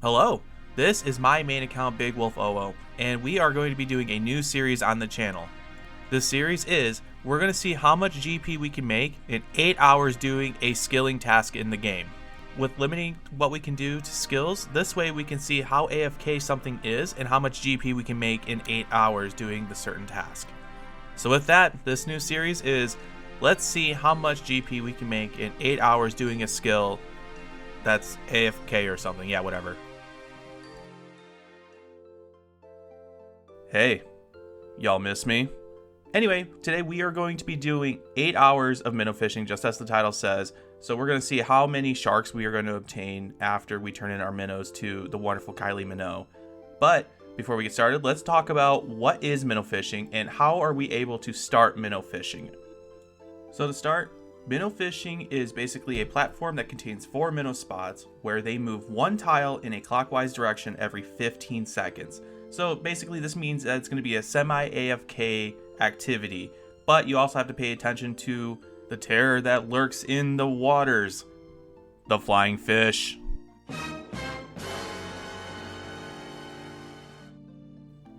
Hello, this is my main account Big Wolf OO, and we are going to be doing a new series on the channel. This series is, we're going to see how much GP we can make in 8 hours doing a skilling task in the game. With limiting what we can do to skills, this way we can see how AFK something is and how much GP we can make in 8 hours doing the certain task. So with that, this new series is, let's see how much GP we can make in 8 hours doing a skill that's AFK or something, yeah, whatever. Hey, y'all miss me? Anyway, today we are going to be doing 8 hours of minnow fishing, just as the title says. So we're going to see how many sharks we are going to obtain after we turn in our minnows to the wonderful Kylie Minnow. But before we get started, let's talk about what is minnow fishing and how are we able to start minnow fishing. So to start, minnow fishing is basically a platform that contains 4 minnow spots where they move one tile in a clockwise direction every 15 seconds. So basically this means that it's going to be a semi-AFK activity, but you also have to pay attention to the terror that lurks in the waters. The flying fish.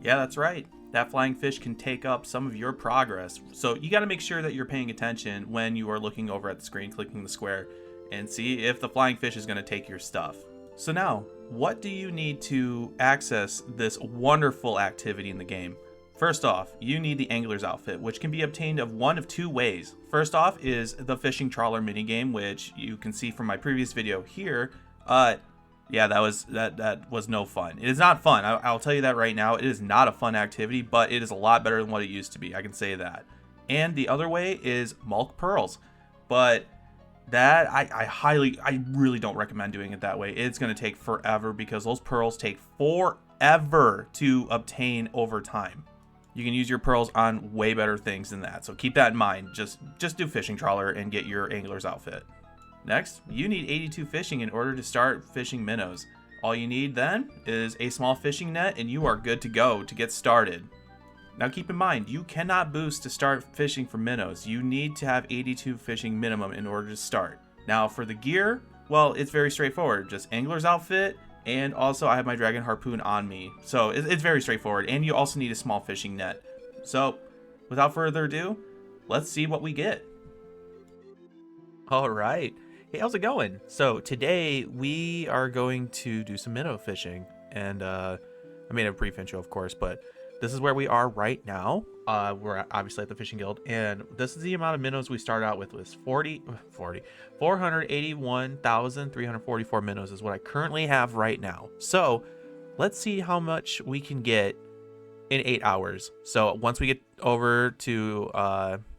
Yeah, that's right. That flying fish can take up some of your progress. So you got to make sure that you're paying attention when you are looking over at the screen, clicking the square, and see if the flying fish is going to take your stuff. So now, what do you need to access this wonderful activity in the game? First off, you need the angler's outfit, which can be obtained of one of 2 ways. First off is the fishing trawler minigame, which you can see from my previous video here. Yeah, that was no fun. It is not fun. I'll tell you that right now. It is not a fun activity, but it is a lot better than what it used to be. I can say that. And the other way is Mulk Pearls, but that I really don't recommend doing it that way. It's going to take forever because those pearls take forever to obtain over time. You can use your pearls on way better things than that, so keep that in mind. Just do fishing trawler and get your angler's outfit. Next, you need 82 fishing in order to start fishing minnows. All you need then is a small fishing net and you are good to go to get started. Now keep in mind, you cannot boost to start fishing for minnows. You need to have 82 fishing minimum in order to start. Now for the gear, well, it's very straightforward. Just angler's outfit, and also I have my dragon harpoon on me. So it's very straightforward, and you also need a small fishing net. So without further ado, let's see what we get. All right. Hey, how's it going? So today we are going to do some minnow fishing, and I made a brief intro, of course, but this is where we are right now. We're obviously at the fishing guild, and this is the amount of minnows we start out with was 481,344 minnows is what I currently have right now. So let's see how much we can get in 8 hours. So once we get over to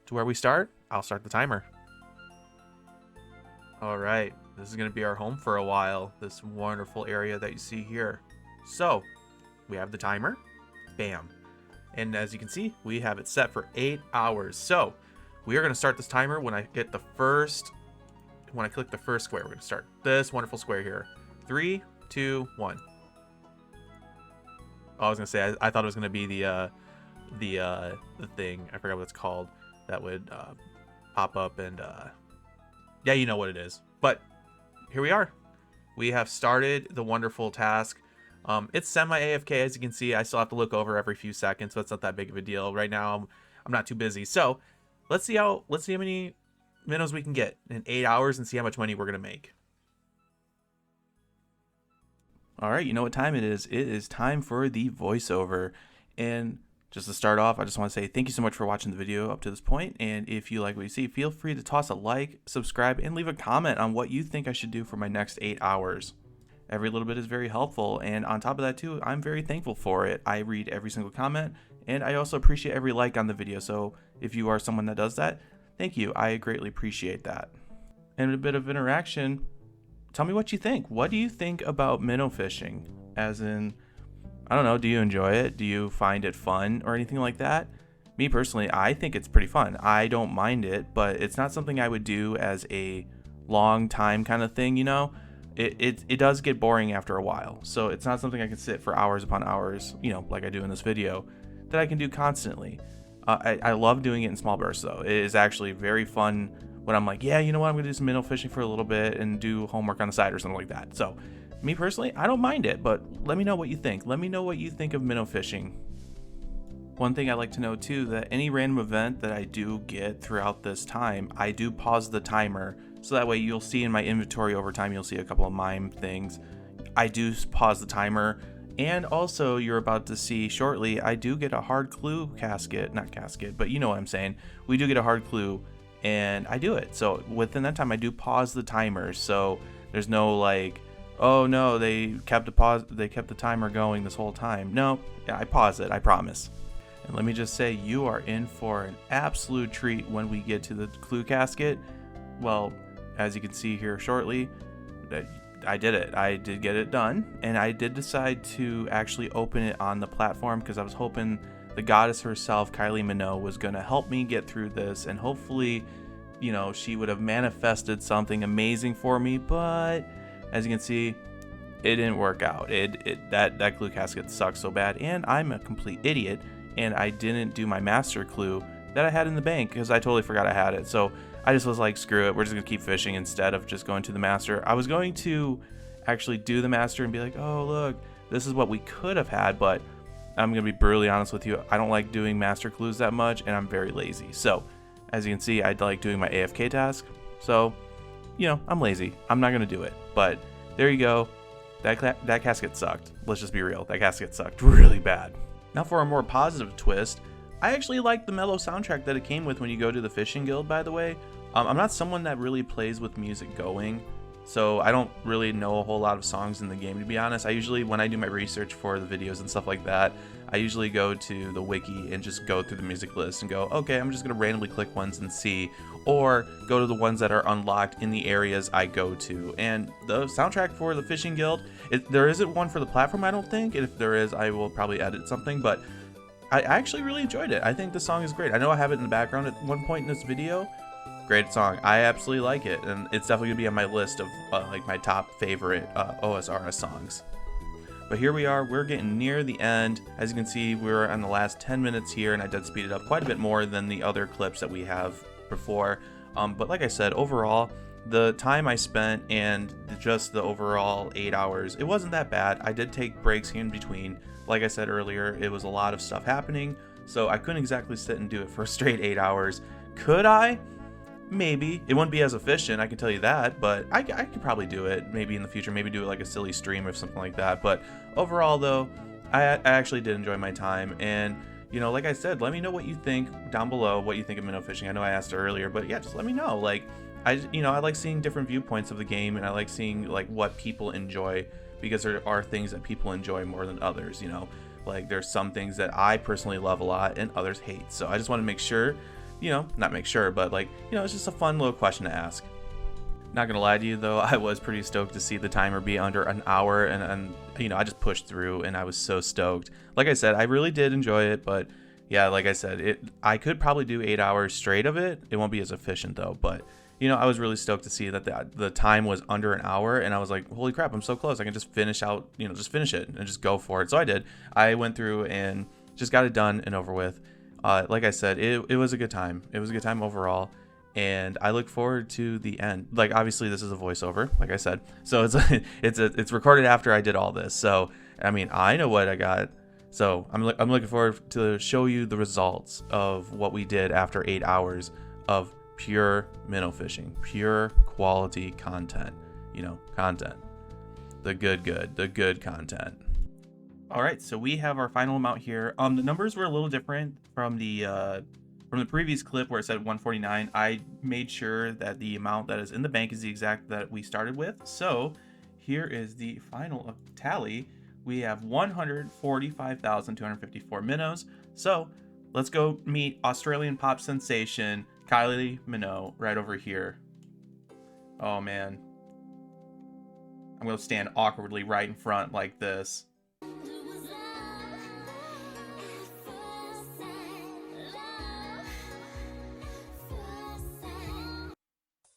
where we start, I'll start the timer. All right, this is going to be our home for a while, this wonderful area that you see here. So we have the timer. Bam. And as you can see, we have it set for 8 hours. So we are going to start this timer when I click the first square. We're going to start this wonderful square here. 3, 2, 1. Oh, I was going to say, I thought it was going to be the thing, I forgot what it's called, that would pop up and yeah, you know what it is. But here we are. We have started the wonderful task. It's semi-AFK, as you can see. I still have to look over every few seconds, so it's not that big of a deal. Right now, I'm not too busy. So let's see how many minnows we can get in 8 hours and see how much money we're gonna make. All right, you know what time it is. It is time for the voiceover. And just to start off, I just want to say thank you so much for watching the video up to this point. And if you like what you see, feel free to toss a like, subscribe, and leave a comment on what you think I should do for my next 8 hours. Every little bit is very helpful, and on top of that too, I'm very thankful for it. I read every single comment, and I also appreciate every like on the video, so if you are someone that does that, thank you. I greatly appreciate that. And a bit of interaction, tell me what you think. What do you think about minnow fishing? As in, I don't know, do you enjoy it? Do you find it fun or anything like that? Me personally, I think it's pretty fun. I don't mind it, but it's not something I would do as a long time kind of thing, you know? It does get boring after a while, so it's not something I can sit for hours upon hours, you know, like I do in this video, that I can do constantly. I love doing it in small bursts, though. It is actually very fun when I'm like, yeah, you know what, I'm gonna do some minnow fishing for a little bit and do homework on the side or something like that. So Me personally, I don't mind it, but let me know what you think. Let me know what you think of minnow fishing. One thing I like to know too, that any random event that I do get throughout this time, I do pause the timer. So that way you'll see in my inventory over time, you'll see a couple of mime things. I do pause the timer. And also you're about to see shortly, I do get a hard clue casket, not casket, but you know what I'm saying. We do get a hard clue and I do it. So within that time, I do pause the timer. So there's no like, oh no, they kept the timer going this whole time. No, I pause it, I promise. And let me just say, you are in for an absolute treat when we get to the clue casket. Well, as you can see here shortly, I did it. I did get it done. And I did decide to actually open it on the platform because I was hoping the goddess herself, Kylie Minnow, was going to help me get through this. And hopefully, you know, she would have manifested something amazing for me. But as you can see, it didn't work out. That clue casket sucks so bad. And I'm a complete idiot. And I didn't do my master clue that I had in the bank because I totally forgot I had it. So I just was like, screw it, we're just gonna keep fishing instead of just going to the master. I was going to actually do the master and be like, oh look, this is what we could have had, but I'm gonna be brutally honest with you, I don't like doing master clues that much and I'm very lazy. So as you can see, I like doing my AFK task. So, you know, I'm lazy, I'm not gonna do it. But there you go, that casket sucked. Let's just be real, that casket sucked really bad. Now for a more positive twist, I actually like the mellow soundtrack that it came with when you go to the fishing guild, by the way. I'm not someone that really plays with music going, so I don't really know a whole lot of songs in the game, to be honest. I usually, when I do my research for the videos and stuff like that, I usually go to the wiki and just go through the music list and go, okay, I'm just going to randomly click ones and see, or go to the ones that are unlocked in the areas I go to. And the soundtrack for the fishing guild, there isn't one for the platform, I don't think. And if there is, I will probably edit something, but I actually really enjoyed it. I think the song is great. I know I have it in the background at one point in this video. Great song. I absolutely like it, and it's definitely gonna be on my list of like my top favorite OSRS songs. But here we are, we're getting near the end. As you can see, we're on the last 10 minutes here, and I did speed it up quite a bit more than the other clips that we have before. But like I said, overall, the time I spent and just the overall 8 hours, it wasn't that bad. I did take breaks here in between. Like I said earlier, it was a lot of stuff happening, so I couldn't exactly sit and do it for a straight 8 hours. Could I? Maybe. It wouldn't be as efficient, I can tell you that, but I could probably do it maybe in the future, maybe do it like a silly stream or something like that. But overall though, I actually did enjoy my time. And you know, like I said, let me know what you think down below, what you think of minnow fishing. I know I asked earlier, but yeah, just let me know. Like, I like seeing different viewpoints of the game, and I like seeing like what people enjoy, because there are things that people enjoy more than others, you know. Like there's some things that I personally love a lot and others hate. So I just want to make sure, you know, not make sure, but like, you know, it's just a fun little question to ask. Not gonna lie to you though, I was pretty stoked to see the timer be under an hour, and you know, I just pushed through and I was so stoked. Like I said, I really did enjoy it, but yeah, like I said, I could probably do 8 hours straight of it. It won't be as efficient though, but you know, I was really stoked to see that the time was under an hour, and I was like, holy crap, I'm so close. I can just finish out, you know, just finish it and just go for it. So I did. I went through and just got it done and over with. Like I said, it was a good time. It was a good time overall, and I look forward to the end. Like, obviously this is a voiceover, like I said, so it's recorded after I did all this. So I mean, I know what I got. So I'm looking forward to show you the results of what we did after 8 hours of pure minnow fishing, pure quality content, you know, content, the good content. All right, so we have our final amount here. The numbers were a little different from the previous clip where it said 149. I made sure that the amount that is in the bank is the exact that we started with. So here is the final tally. We have 145,254 minnows. So let's go meet Australian pop sensation Kylie Minnow right over here. Oh man, I'm gonna stand awkwardly right in front like this.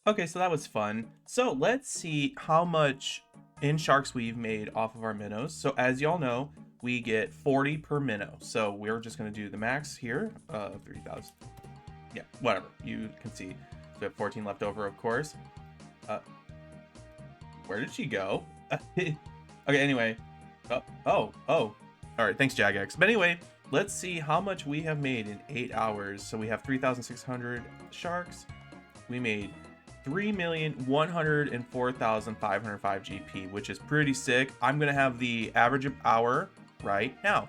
Okay, so that was fun. So let's see how much in Sharks we've made off of our minnows. So as y'all know, we get 40 per minnow. So we're just gonna do the max here, 3,000. Yeah, whatever, you can see. So we have 14 left over, of course. Where did she go? Okay, anyway. Oh. All right, thanks, Jagex. But anyway, let's see how much we have made in 8 hours. So we have 3,600 sharks. We made 3,104,505 GP, which is pretty sick. I'm gonna have the average hour right now.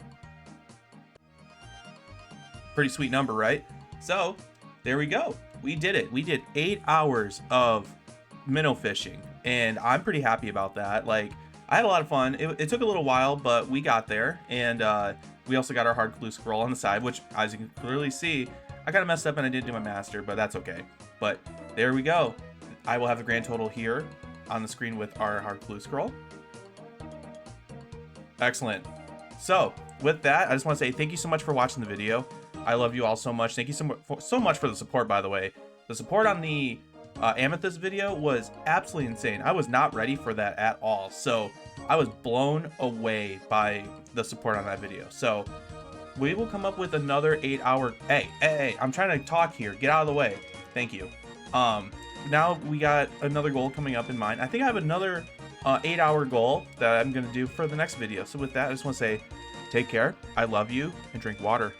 Pretty sweet number, right? So there we go. We did it. We did 8 hours of minnow fishing, and I'm pretty happy about that. Like, I had a lot of fun. It took a little while, but we got there, and we also got our hard clue scroll on the side, which, as you can clearly see, I kind of messed up and I didn't do my master, but that's okay. But there we go. I will have the grand total here on the screen with our hard clue scroll. Excellent. So with that, I just want to say thank you so much for watching the video. I love you all so much. Thank you so much for the support, by the way. The support on the amethyst video was absolutely insane. I was not ready for that at all. So I was blown away by the support on that video. So we will come up with another 8 hour. Hey, I'm trying to talk here. Get out of the way. Thank you. Now we got another goal coming up in mind. I think I have another 8 hour goal that I'm going to do for the next video. So with that, I just want to say take care. I love you, and drink water.